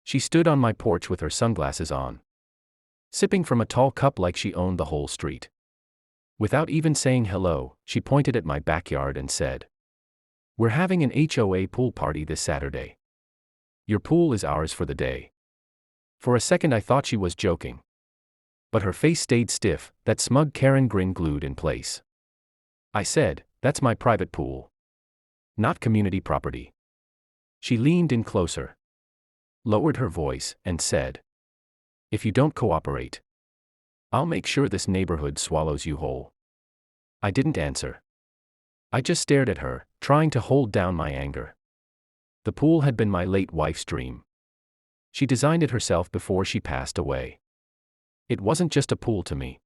She stood on my porch with her sunglasses on, sipping from a tall cup like she owned the whole street. Without even saying hello, she pointed at my backyard and said, "We're having an HOA pool party this Saturday. Your pool is ours for the day." For a second I thought she was joking. But her face stayed stiff, that smug Karen grin glued in place. I said, "That's my private pool. Not community property." She leaned in closer, lowered her voice, and said, "If you don't cooperate, I'll make sure this neighborhood swallows you whole." I didn't answer. I just stared at her, trying to hold down my anger. The pool had been my late wife's dream. She designed it herself before she passed away. It wasn't just a pool to me.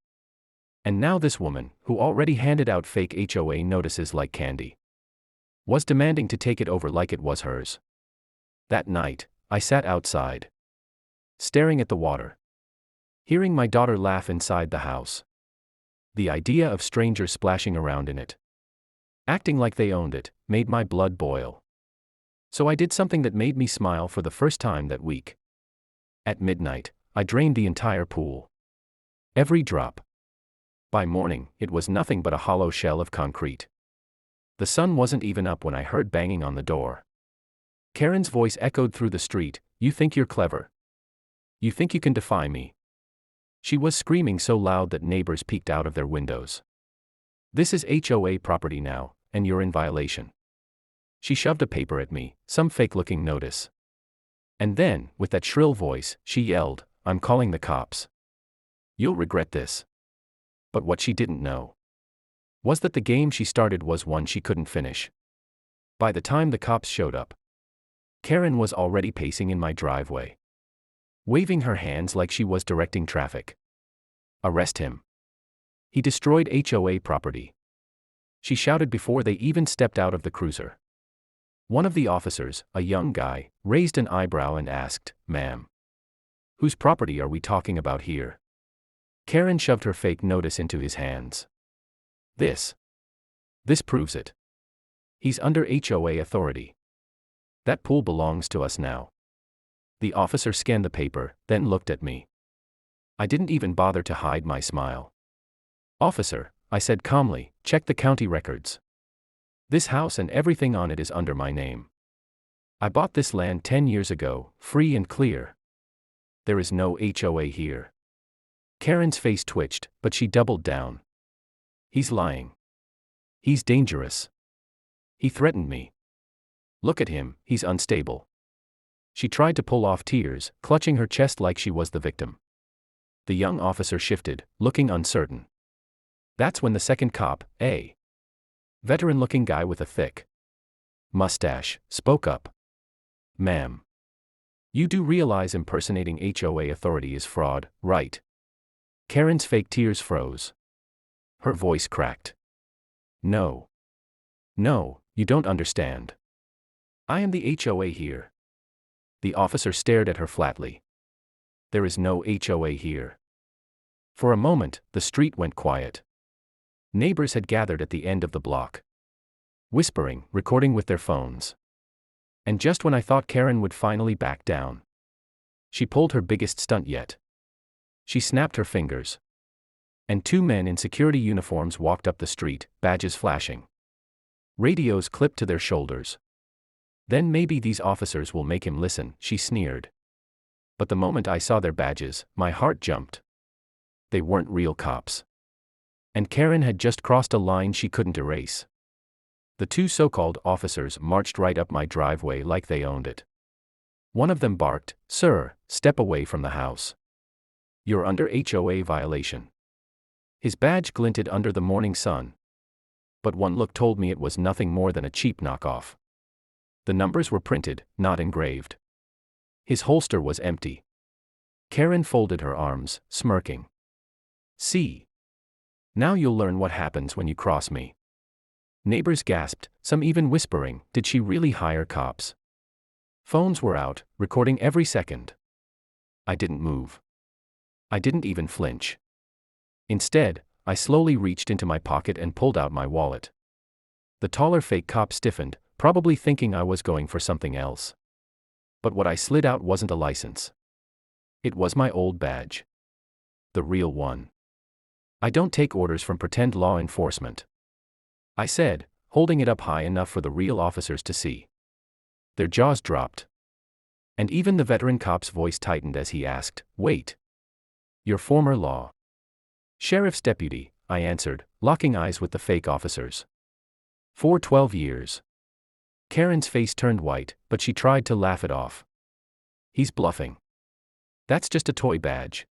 And now this woman, who already handed out fake HOA notices like candy, was demanding to take it over like it was hers. That night, I sat outside, staring at the water, hearing my daughter laugh inside the house. The idea of strangers splashing around in it, acting like they owned it, made my blood boil. So I did something that made me smile for the first time that week. At midnight, I drained the entire pool. Every drop. By morning, it was nothing but a hollow shell of concrete. The sun wasn't even up when I heard banging on the door. Karen's voice echoed through the street, "You think you're clever? You think you can defy me?" She was screaming so loud that neighbors peeked out of their windows. "This is HOA property now, and you're in violation." She shoved a paper at me, some fake-looking notice. And then, with that shrill voice, she yelled, "I'm calling the cops. You'll regret this." But what she didn't know was that the game she started was one she couldn't finish. By the time the cops showed up, Karen was already pacing in my driveway, waving her hands like she was directing traffic. "Arrest him. He destroyed HOA property," she shouted before they even stepped out of the cruiser. One of the officers, a young guy, raised an eyebrow and asked, "Ma'am, whose property are we talking about here?" Karen shoved her fake notice into his hands. This proves it. He's under HOA authority. That pool belongs to us now." The officer scanned the paper, then looked at me. I didn't even bother to hide my smile. "Officer," I said calmly, "check the county records. This house and everything on it is under my name. I bought this land 10 years ago, free and clear. There is no HOA here." Karen's face twitched, but she doubled down. "He's lying. He's dangerous. He threatened me. Look at him, he's unstable." She tried to pull off tears, clutching her chest like she was the victim. The young officer shifted, looking uncertain. That's when the second cop, a veteran-looking guy with a thick mustache, spoke up. "Ma'am, you do realize impersonating HOA authority is fraud, right?" Karen's fake tears froze. Her voice cracked. No, you don't understand. I am the HOA here." The officer stared at her flatly. "There is no HOA here." For a moment, the street went quiet. Neighbors had gathered at the end of the block, whispering, recording with their phones. And just when I thought Karen would finally back down, she pulled her biggest stunt yet. She snapped her fingers, and two men in security uniforms walked up the street, badges flashing, radios clipped to their shoulders. "Then maybe these officers will make him listen," she sneered. But the moment I saw their badges, my heart jumped. They weren't real cops. And Karen had just crossed a line she couldn't erase. The two so-called officers marched right up my driveway like they owned it. One of them barked, "Sir, step away from the house. You're under HOA violation." His badge glinted under the morning sun. But one look told me it was nothing more than a cheap knockoff. The numbers were printed, not engraved. His holster was empty. Karen folded her arms, smirking. "See? Now you'll learn what happens when you cross me." Neighbors gasped, some even whispering, "Did she really hire cops?" Phones were out, recording every second. I didn't move. I didn't even flinch. Instead, I slowly reached into my pocket and pulled out my wallet. The taller fake cop stiffened, probably thinking I was going for something else. But what I slid out wasn't a license. It was my old badge. The real one. I don't take orders from pretend law enforcement, I said, holding it up high enough for the real officers to see. Their jaws dropped. And even the veteran cop's voice tightened as he asked, "Wait. Your former law?" "Sheriff's deputy," I answered, locking eyes with the fake officers. "For 12 years. Karen's face turned white, but she tried to laugh it off. "He's bluffing. That's just a toy badge."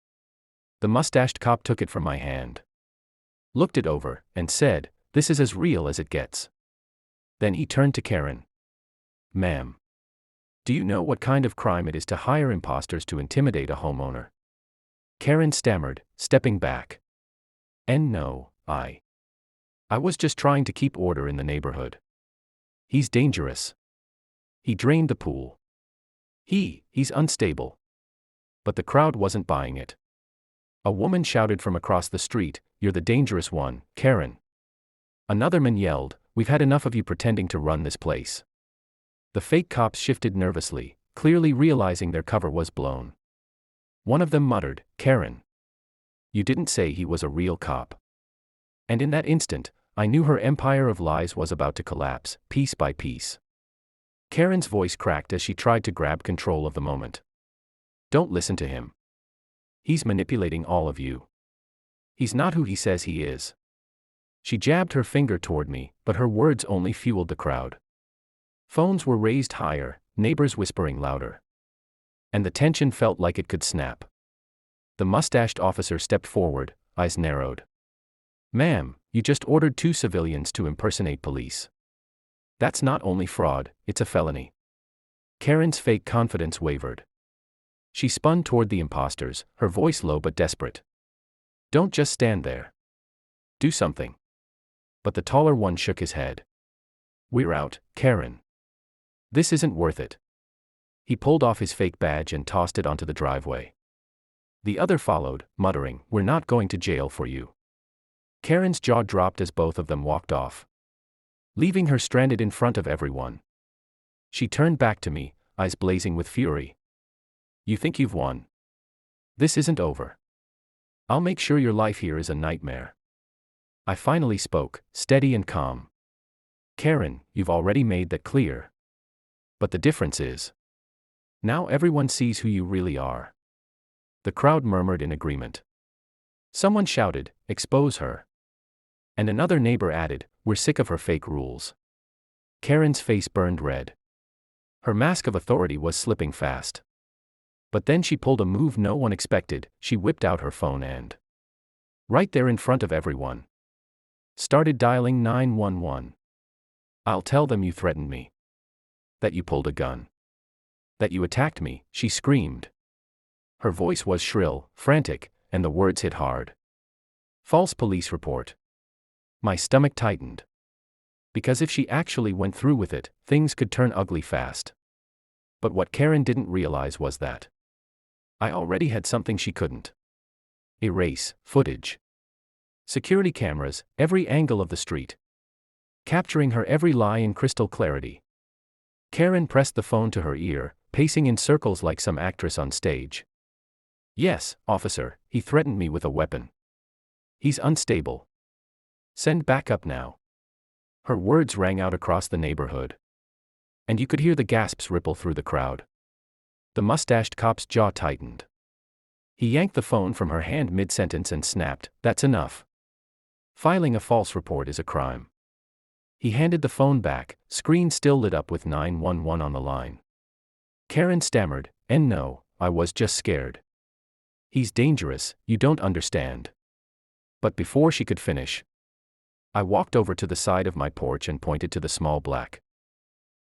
The mustached cop took it from my hand, looked it over, and said, "This is as real as it gets." Then he turned to Karen. "Ma'am, do you know what kind of crime it is to hire imposters to intimidate a homeowner?" Karen stammered, stepping back. "And no, I was just trying to keep order in the neighborhood. He's dangerous. He drained the pool. He's unstable." But the crowd wasn't buying it. A woman shouted from across the street, "You're the dangerous one, Karen." Another man yelled, "We've had enough of you pretending to run this place." The fake cops shifted nervously, clearly realizing their cover was blown. One of them muttered, "Karen, you didn't say he was a real cop." And in that instant, I knew her empire of lies was about to collapse, piece by piece. Karen's voice cracked as she tried to grab control of the moment. "Don't listen to him. He's manipulating all of you. He's not who he says he is." She jabbed her finger toward me, but her words only fueled the crowd. Phones were raised higher, neighbors whispering louder. And the tension felt like it could snap. The mustached officer stepped forward, eyes narrowed. "Ma'am, you just ordered 2 civilians to impersonate police. That's not only fraud, it's a felony." Karen's fake confidence wavered. She spun toward the imposters, her voice low but desperate. "Don't just stand there. Do something." But the taller one shook his head. "We're out, Karen. This isn't worth it." He pulled off his fake badge and tossed it onto the driveway. The other followed, muttering, "We're not going to jail for you." Karen's jaw dropped as both of them walked off, leaving her stranded in front of everyone. She turned back to me, eyes blazing with fury. "You think you've won? This isn't over. I'll make sure your life here is a nightmare." I finally spoke, steady and calm. "Karen, you've already made that clear. But the difference is, now everyone sees who you really are." The crowd murmured in agreement. Someone shouted, "Expose her." And another neighbor added, "We're sick of her fake rules." Karen's face burned red. Her mask of authority was slipping fast. But then she pulled a move no one expected. She whipped out her phone and, right there in front of everyone, started dialing 911. "I'll tell them you threatened me. That you pulled a gun. That you attacked me," she screamed. Her voice was shrill, frantic, and the words hit hard. "False police report." My stomach tightened. Because if she actually went through with it, things could turn ugly fast. But what Karen didn't realize was that I already had something she couldn't. Erase footage. Security cameras, every angle of the street, capturing her every lie in crystal clarity. Karen pressed the phone to her ear, pacing in circles like some actress on stage. "Yes, officer, he threatened me with a weapon. He's unstable. Send backup now." Her words rang out across the neighborhood. And you could hear the gasps ripple through the crowd. The mustached cop's jaw tightened. He yanked the phone from her hand mid-sentence and snapped, "That's enough. Filing a false report is a crime." He handed the phone back, screen still lit up with 911 on the line. Karen stammered, "And no, I was just scared. He's dangerous, you don't understand." But before she could finish, I walked over to the side of my porch and pointed to the small black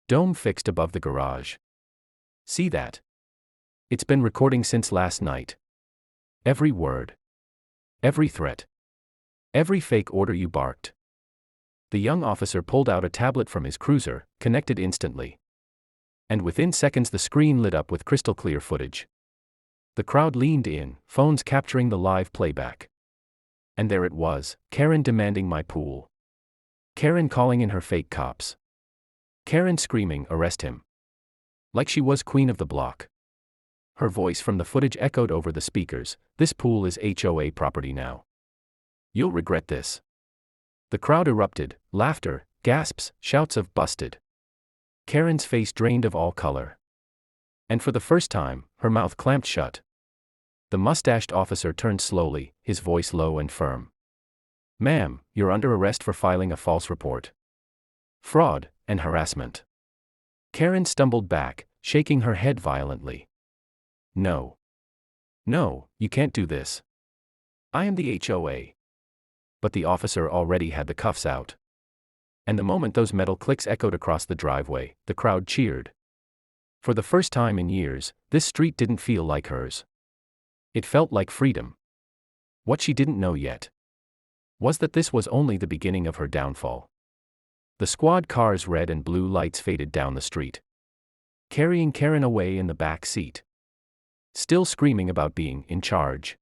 dome fixed above the garage. "See that? It's been recording since last night. Every word. Every threat. Every fake order you barked." The young officer pulled out a tablet from his cruiser, connected instantly. And within seconds the screen lit up with crystal clear footage. The crowd leaned in, phones capturing the live playback. And there it was, Karen demanding my pool. Karen calling in her fake cops. Karen screaming, "Arrest him. Like she was queen of the block. Her voice from the footage echoed over the speakers, "This pool is HOA property now. You'll regret this." The crowd erupted, laughter, gasps, shouts of "busted." Karen's face drained of all color. And for the first time, her mouth clamped shut. The mustached officer turned slowly, his voice low and firm. "Ma'am, you're under arrest for filing a false report. Fraud and harassment." Karen stumbled back, shaking her head violently. "No. No, you can't do this. I am the HOA." But the officer already had the cuffs out. And the moment those metal clicks echoed across the driveway, the crowd cheered. For the first time in years, this street didn't feel like hers. It felt like freedom. What she didn't know yet was that this was only the beginning of her downfall. The squad car's red and blue lights faded down the street, carrying Karen away in the back seat, still screaming about being in charge.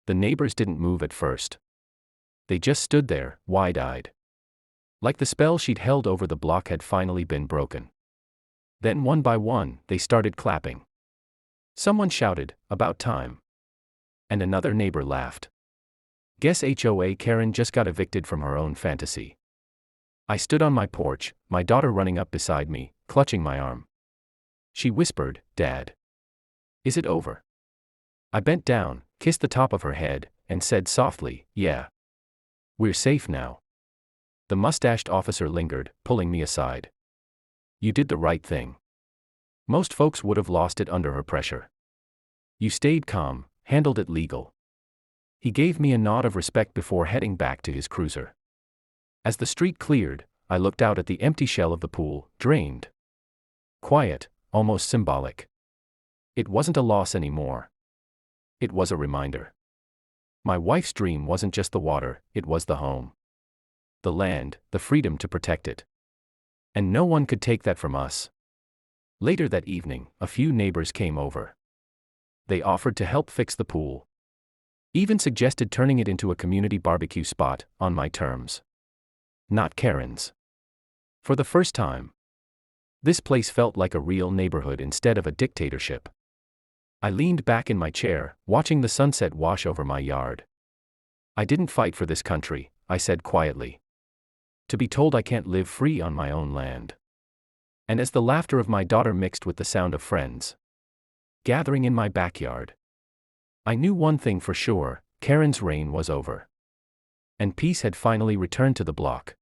The neighbors didn't move at first. They just stood there, wide-eyed. Like the spell she'd held over the block had finally been broken. Then one by one, they started clapping. Someone shouted, "About time." And another neighbor laughed. Guess HOA Karen just got evicted from her own fantasy. I stood on my porch, my daughter running up beside me, clutching my arm. She whispered, "Dad. Is it over?" I bent down, kissed the top of her head, and said softly, "Yeah. We're safe now." The mustached officer lingered, pulling me aside. "You did the right thing. Most folks would have lost it under her pressure. You stayed calm, handled it legal." He gave me a nod of respect before heading back to his cruiser. As the street cleared, I looked out at the empty shell of the pool, drained. Quiet, almost symbolic. It wasn't a loss anymore. It was a reminder. My wife's dream wasn't just the water, it was the home. The land, the freedom to protect it. And no one could take that from us. Later that evening, a few neighbors came over. They offered to help fix the pool. Even suggested turning it into a community barbecue spot, on my terms. Not Karen's. For the first time, this place felt like a real neighborhood instead of a dictatorship. I leaned back in my chair, watching the sunset wash over my yard. "I didn't fight for this country," I said quietly. "To be told I can't live free on my own land." And as the laughter of my daughter mixed with the sound of friends gathering in my backyard, I knew one thing for sure: Karen's reign was over. And peace had finally returned to the block.